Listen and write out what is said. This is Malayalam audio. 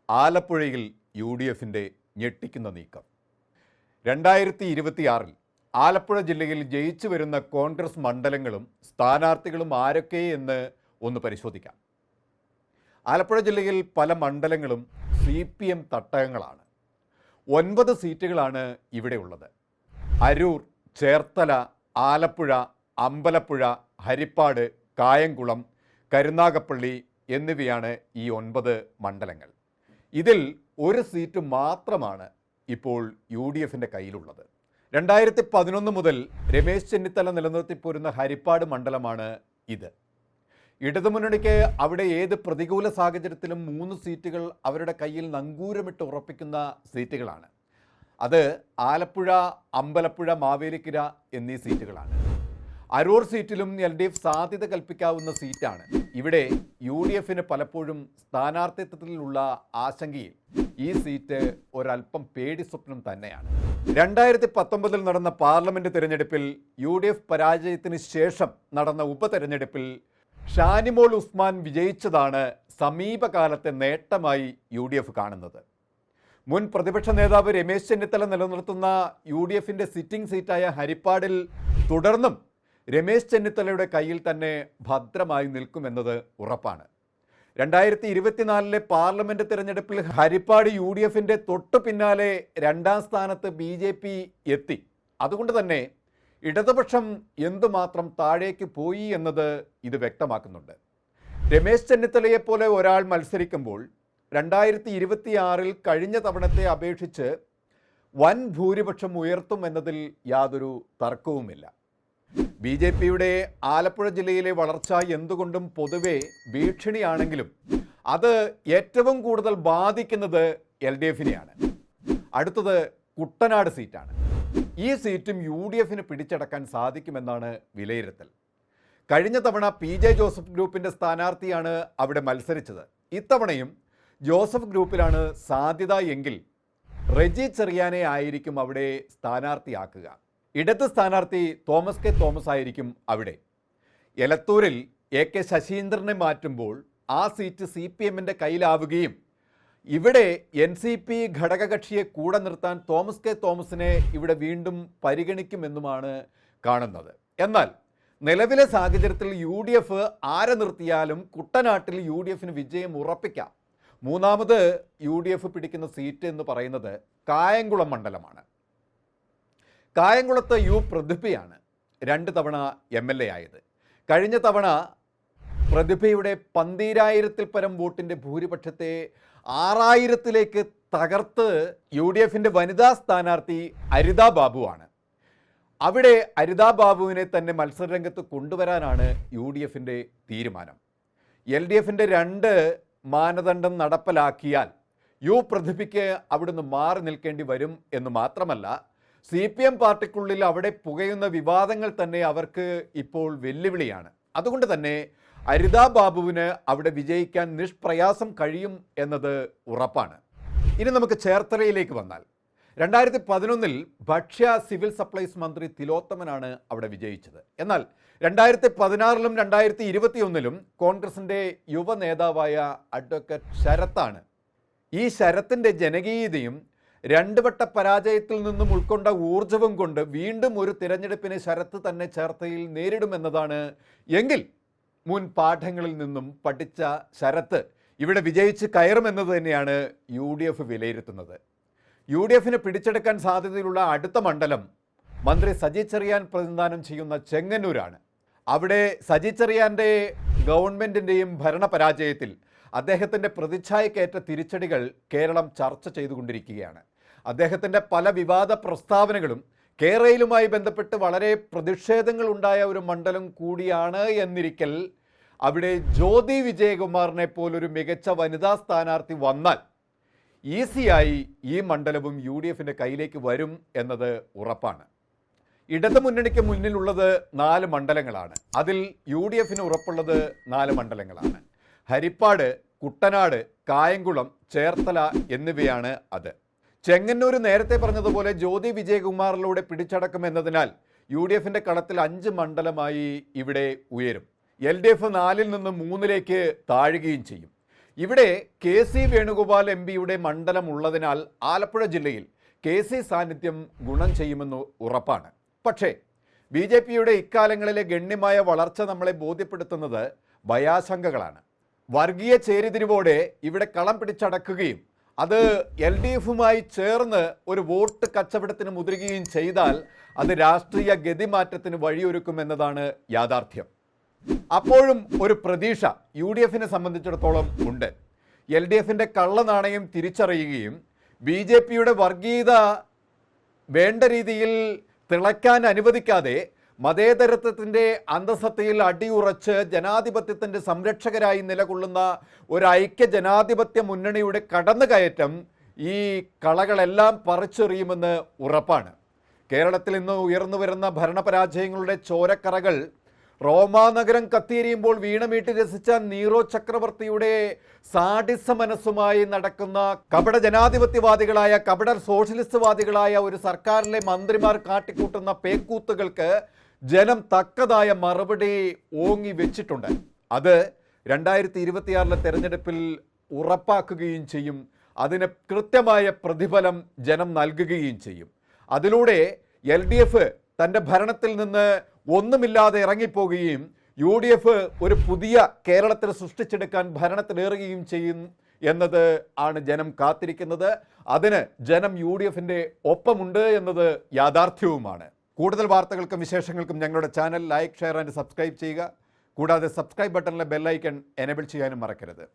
ആലപ്പുഴയിൽ UDFിൻ്റെ ഞെട്ടിക്കുന്ന നീക്കം. 2026 ആലപ്പുഴ ജില്ലയിൽ ജയിച്ചു വരുന്ന കോൺഗ്രസ് മണ്ഡലങ്ങളും സ്ഥാനാർത്ഥികളും ആരൊക്കെ എന്ന് ഒന്ന് പരിശോധിക്കാം. ആലപ്പുഴ ജില്ലയിൽ പല മണ്ഡലങ്ങളും CPM തട്ടകങ്ങളാണ്. 9 സീറ്റുകളാണ് ഇവിടെ ഉള്ളത്. അരൂർ, ചേർത്തല, ആലപ്പുഴ, അമ്പലപ്പുഴ, ഹരിപ്പാട്, കായംകുളം, കരുനാഗപ്പള്ളി എന്നിവയാണ് ഈ 9 മണ്ഡലങ്ങൾ. ഇതിൽ ഒരു സീറ്റ് മാത്രമാണ് ഇപ്പോൾ UDFിൻ്റെ കയ്യിലുള്ളത്. 2011 മുതൽ രമേശ് ചെന്നിത്തല നിലനിർത്തിപ്പോരുന്ന ഹരിപ്പാട് മണ്ഡലമാണ് ഇത്. ഇടതുമുന്നണിക്ക് അവിടെ ഏത് പ്രതികൂല സാഹചര്യത്തിലും 3 സീറ്റുകൾ അവരുടെ കയ്യിൽ നങ്കൂരമിട്ട് ഉറപ്പിക്കുന്ന സീറ്റുകളാണ്. അത് ആലപ്പുഴ, അമ്പലപ്പുഴ, മാവേലിക്കര എന്നീ സീറ്റുകളാണ്. അരൂർ സീറ്റിലും LDF സാധ്യത കൽപ്പിക്കാവുന്ന സീറ്റാണ്. ഇവിടെ UDFിന് പലപ്പോഴും സ്ഥാനാർത്ഥിത്വത്തിലുള്ള ആശങ്കയിൽ ഈ സീറ്റ് ഒരല്പം പേടി സ്വപ്നം തന്നെയാണ്. 2019 നടന്ന പാർലമെന്റ് തിരഞ്ഞെടുപ്പിൽ UDF പരാജയത്തിന് ശേഷം നടന്ന ഉപതെരഞ്ഞെടുപ്പിൽ ഷാനിമോൾ ഉസ്മാൻ വിജയിച്ചതാണ് സമീപകാലത്തെ നേട്ടമായി UDF കാണുന്നത്. മുൻ പ്രതിപക്ഷ നേതാവ് രമേശ് ചെന്നിത്തല നിലനിർത്തുന്ന UDFിൻ്റെ സിറ്റിംഗ് സീറ്റായ ഹരിപ്പാടിൽ തുടർന്നും രമേശ് ചെന്നിത്തലയുടെ കയ്യിൽ തന്നെ ഭദ്രമായി നിൽക്കുമെന്നത് ഉറപ്പാണ്. 2024 പാർലമെന്റ് തിരഞ്ഞെടുപ്പിൽ ഹരിപ്പാട് UDFിൻ്റെ തൊട്ടു പിന്നാലെ 2ാം സ്ഥാനത്ത് BJP എത്തി. അതുകൊണ്ട് തന്നെ ഇടതുപക്ഷം എന്തുമാത്രം താഴേക്ക് പോയി എന്നത് ഇത് വ്യക്തമാക്കുന്നുണ്ട്. രമേശ് ചെന്നിത്തലയെപ്പോലെ ഒരാൾ മത്സരിക്കുമ്പോൾ 2026 കഴിഞ്ഞ തവണത്തെ അപേക്ഷിച്ച് വൻ ഭൂരിപക്ഷം ഉയർത്തുമെന്നതിൽ യാതൊരു തർക്കവുമില്ല. BJPയുടെ ആലപ്പുഴ ജില്ലയിലെ വളർച്ച എന്തുകൊണ്ടും പൊതുവെ ഭീഷണിയാണെങ്കിലും അത് ഏറ്റവും കൂടുതൽ ബാധിക്കുന്നത് LDFിനെയാണ്. അടുത്തത് കുട്ടനാട് സീറ്റാണ്. ഈ സീറ്റും UDFിന് പിടിച്ചടക്കാൻ സാധിക്കുമെന്നാണ് വിലയിരുത്തൽ. കഴിഞ്ഞ തവണ PJ ജോസഫ് ഗ്രൂപ്പിൻ്റെ സ്ഥാനാർത്ഥിയാണ് അവിടെ മത്സരിച്ചത്. ഇത്തവണയും ജോസഫ് ഗ്രൂപ്പിലാണ് സാധ്യത എങ്കിൽ റെജി ചെറിയാനെ ആയിരിക്കും അവിടെ സ്ഥാനാർത്ഥിയാക്കുക. ഇടത് സ്ഥാനാർത്ഥി തോമസ് കെ തോമസ് ആയിരിക്കും അവിടെ. എലത്തൂരിൽ AK ശശീന്ദ്രനെ മാറ്റുമ്പോൾ ആ സീറ്റ് CPMൻ്റെ കയ്യിലാവുകയും ഇവിടെ NCP ഘടകകക്ഷിയെ കൂടെ നിർത്താൻ തോമസ് കെ തോമസിനെ ഇവിടെ വീണ്ടും പരിഗണിക്കുമെന്നുമാണ് കാണുന്നത്. എന്നാൽ നിലവിലെ സാഹചര്യത്തിൽ UDF ആരെ നിർത്തിയാലും കുട്ടനാട്ടിൽ UDFിന് വിജയം ഉറപ്പിക്കാം. മൂന്നാമത് UDF പിടിക്കുന്ന സീറ്റ് എന്ന് പറയുന്നത് കായംകുളം മണ്ഡലമാണ്. കായംകുളത്ത് പ്രതിഭയാണ് 2 തവണ MLA ആയത്. കഴിഞ്ഞ തവണ പ്രതിഭയുടെ 12,000-ൽ പരം വോട്ടിൻ്റെ ഭൂരിപക്ഷത്തെ 6,000-ലേക്ക് തകർത്ത് UDFിൻ്റെ വനിതാ സ്ഥാനാർത്ഥി അരിതാ ബാബുവാണ്. അവിടെ അരിതാ ബാബുവിനെ തന്നെ മത്സരരംഗത്ത് കൊണ്ടുവരാനാണ് UDFിൻ്റെ തീരുമാനം. LDFിൻ്റെ 2 മാനദണ്ഡം നടപ്പിലാക്കിയാൽ പ്രതിഭയ്ക്ക് അവിടുന്ന് മാറി നിൽക്കേണ്ടി വരും എന്ന് മാത്രമല്ല, CPM പാർട്ടിക്കുള്ളിൽ അവിടെ പുകയുന്ന വിവാദങ്ങൾ തന്നെ അവർക്ക് ഇപ്പോൾ വെല്ലുവിളിയാണ്. അതുകൊണ്ട് തന്നെ അരിതാ ബാബുവിന് അവിടെ വിജയിക്കാൻ നിഷ്പ്രയാസം കഴിയും എന്നത് ഉറപ്പാണ്. ഇനി നമുക്ക് ചേർത്തലയിലേക്ക് വന്നാൽ 2011 ഭക്ഷ്യ സിവിൽ സപ്ലൈസ് മന്ത്രി തിലോത്തമനാണ് അവിടെ വിജയിച്ചത്. എന്നാൽ 2016 2021 കോൺഗ്രസിൻ്റെ യുവ നേതാവായ അഡ്വക്കേറ്റ് ശരത്താണ്. ഈ ശരത്തിൻ്റെ ജനകീയതയും 2 വട്ട പരാജയത്തിൽ നിന്നും ഉൾക്കൊണ്ട ഊർജവും കൊണ്ട് വീണ്ടും ഒരു തിരഞ്ഞെടുപ്പിനെ ശരത്ത് തന്നെ ചേർത്തലയിൽ നേരിടുമെന്നതാണ്. എങ്കിൽ മുൻ പാഠങ്ങളിൽ നിന്നും പഠിച്ച ശരത്ത് ഇവിടെ വിജയിച്ച് കയറുമെന്നത് തന്നെയാണ് UDF വിലയിരുത്തുന്നത്. UDFിന് പിടിച്ചെടുക്കാൻ സാധ്യതയുള്ള അടുത്ത മണ്ഡലം മന്ത്രി സജി ചെറിയാൻ പ്രതിനിധാനം ചെയ്യുന്ന ചെങ്ങന്നൂരാണ്. അവിടെ സജി ചെറിയാൻ്റെ ഗവൺമെൻറ്റിൻ്റെയും ഭരണപരാജയത്തിൽ അദ്ദേഹത്തിൻ്റെ പ്രതിച്ഛായക്കേറ്റ തിരിച്ചടികൾ കേരളം ചർച്ച ചെയ്തുകൊണ്ടിരിക്കുകയാണ്. അദ്ദേഹത്തിൻ്റെ പല വിവാദ പ്രസ്താവനകളും കേരളയിലുമായി ബന്ധപ്പെട്ട് വളരെ പ്രതിഷേധങ്ങൾ ഉണ്ടായ ഒരു മണ്ഡലം കൂടിയാണ് എന്നിരിക്കൽ അവിടെ ജ്യോതി വിജയകുമാറിനെ പോലൊരു മികച്ച വനിതാ സ്ഥാനാർത്ഥി വന്നാൽ ഈസിയായി ഈ മണ്ഡലവും UDFിൻ്റെ കയ്യിലേക്ക് വരും എന്നത് ഉറപ്പാണ്. ഇടതു മുന്നണിക്ക് മുന്നിലുള്ളത് 4 മണ്ഡലങ്ങളാണ്. അതിൽ UDFിന് ഉറപ്പുള്ളത് 4 മണ്ഡലങ്ങളാണ്. ഹരിപ്പാട്, കുട്ടനാട്, കായംകുളം, ചേർത്തല എന്നിവയാണ് അത്. ചെങ്ങന്നൂർ നേരത്തെ പറഞ്ഞതുപോലെ ജ്യോതി വിജയകുമാറിലൂടെ പിടിച്ചടക്കുമെന്നതിനാൽ UDFിൻ്റെ കളത്തിൽ 5 മണ്ഡലമായി ഇവിടെ ഉയരും. LDF 4-ൽ നിന്ന് 3-ലേക്ക് താഴുകയും ചെയ്യും. ഇവിടെ കെ.സി. വേണുഗോപാൽ എം.പിയുടെ മണ്ഡലം ഉള്ളതിനാൽ ആലപ്പുഴ ജില്ലയിൽ കെ.സി. സാന്നിധ്യം ഗുണം ചെയ്യുമെന്ന് ഉറപ്പാണ്. പക്ഷേ ബി.ജെ.പിയുടെ ഇക്കാലങ്ങളിലെ ഗണ്യമായ വളർച്ച നമ്മളെ ബോധ്യപ്പെടുത്തുന്നത് ഭയാശങ്കകളാണ്. വർഗീയ ചേരിതിരിവോടെ ഇവിടെ കളം പിടിച്ചടക്കുകയും അത് LDFുമായി ചേർന്ന് ഒരു വോട്ട് കച്ചവടത്തിന് മുതിരുകയും ചെയ്താൽ അത് രാഷ്ട്രീയ ഗതിമാറ്റത്തിന് വഴിയൊരുക്കുമെന്നതാണ് യാഥാർത്ഥ്യം. അപ്പോഴും ഒരു പ്രതീക്ഷ UDFിനെ സംബന്ധിച്ചിടത്തോളം ഉണ്ട്. LDFിൻ്റെ കള്ളനാണയം തിരിച്ചറിയുകയും BJPയുടെ വർഗീയത വേണ്ട രീതിയിൽ തിളയ്ക്കാൻ അനുവദിക്കാതെ മതേതരത്വത്തിൻ്റെ അന്തസത്തയിൽ അടിയുറച്ച് ജനാധിപത്യത്തിൻ്റെ സംരക്ഷകരായി നിലകൊള്ളുന്ന ഒരു ഐക്യ ജനാധിപത്യ മുന്നണിയുടെ കടന്നുകയറ്റം ഈ കളകളെല്ലാം പറിച്ചെറിയുമെന്ന് ഉറപ്പാണ്. കേരളത്തിൽ ഇന്ന് ഉയർന്നു വരുന്ന ഭരണപരാജയങ്ങളുടെ ചോരക്കറകൾ റോമാനഗരം കത്തിയെരിയുമ്പോൾ വീണമീട്ടി രസിച്ച നീറോ ചക്രവർത്തിയുടെ സാഡിസ മനസ്സുമായി നടക്കുന്ന കപട ജനാധിപത്യവാദികളായ കപട സോഷ്യലിസ്റ്റ്വാദികളായ ഒരു സർക്കാരിലെ മന്ത്രിമാർ കാട്ടിക്കൂട്ടുന്ന പേക്കൂത്തുകൾക്ക് ജനം തക്കതായ മറുപടി ഓങ്ങി വെച്ചിട്ടുണ്ട്. അത് 2026 തെരഞ്ഞെടുപ്പിൽ ഉറപ്പാക്കുകയും ചെയ്യും. അതിന് കൃത്യമായ പ്രതിഫലം ജനം നൽകുകയും ചെയ്യും. അതിലൂടെ LDF തൻ്റെ ഭരണത്തിൽ നിന്ന് ഒന്നുമില്ലാതെ ഇറങ്ങിപ്പോകുകയും UDF ഒരു പുതിയ കേരളത്തിൽ സൃഷ്ടിച്ചെടുക്കാൻ ഭരണത്തിലേറുകയും ചെയ്യും എന്നത് ആണ് ജനം കാത്തിരിക്കുന്നത്. അതിന് ജനം UDFിൻ്റെ ഒപ്പമുണ്ട് എന്നത് യാഥാർത്ഥ്യവുമാണ്. കൂടുതൽ വാർത്തകൾക്കും വിശേഷങ്ങൾക്കും ഞങ്ങളുടെ channel like, share and subscribe ചെയ്യുക. കൂടാതെ സബ്സ്ക്രൈബ് ബട്ടണിലെ ബെല്ലൈക്കൺ എനേബിൾ ചെയ്യാനും മറക്കരുത്.